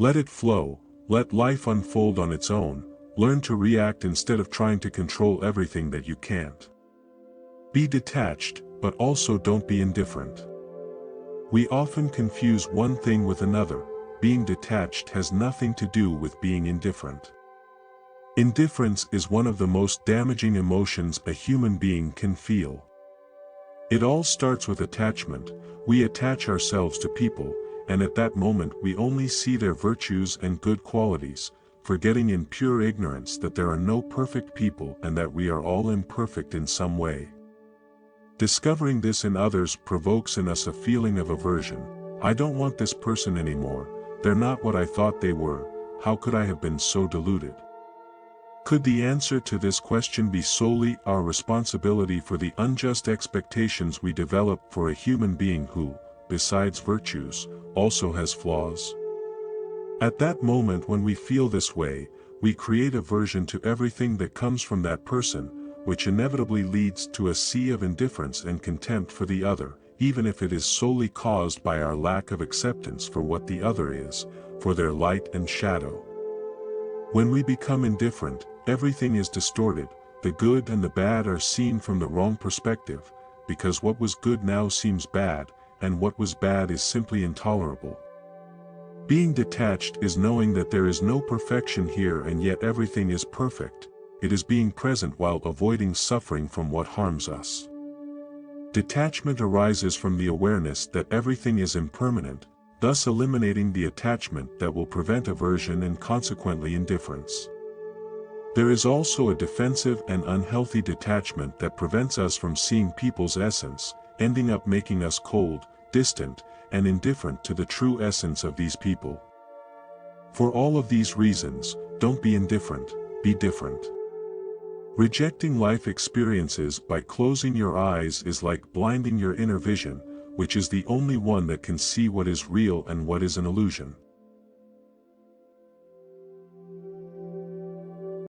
Let it flow, let life unfold on its own, learn to react instead of trying to control everything that you can't. Be detached, but also don't be indifferent. We often confuse one thing with another. Being detached has nothing to do with being indifferent. Indifference is one of the most damaging emotions a human being can feel. It all starts with attachment. We attach ourselves to people, and at that moment we only see their virtues and good qualities, forgetting in pure ignorance that there are no perfect people and that we are all imperfect in some way. Discovering this in others provokes in us a feeling of aversion. I don't want this person anymore, they're not what I thought they were, how could I have been so deluded? Could the answer to this question be solely our responsibility for the unjust expectations we develop for a human being who, besides virtues, also has flaws? At that moment when we feel this way, we create aversion to everything that comes from that person, which inevitably leads to a sea of indifference and contempt for the other, even if it is solely caused by our lack of acceptance for what the other is, for their light and shadow. When we become indifferent, everything is distorted, the good and the bad are seen from the wrong perspective, because what was good now seems bad, and what was bad is simply intolerable. Being detached is knowing that there is no perfection here and yet everything is perfect. It is being present while avoiding suffering from what harms us. Detachment arises from the awareness that everything is impermanent, thus eliminating the attachment that will prevent aversion and consequently indifference. There is also a defensive and unhealthy detachment that prevents us from seeing people's essence, ending up making us cold, distant, and indifferent to the true essence of these people. For all of these reasons, don't be indifferent, be different. Rejecting life experiences by closing your eyes is like blinding your inner vision, which is the only one that can see what is real and what is an illusion.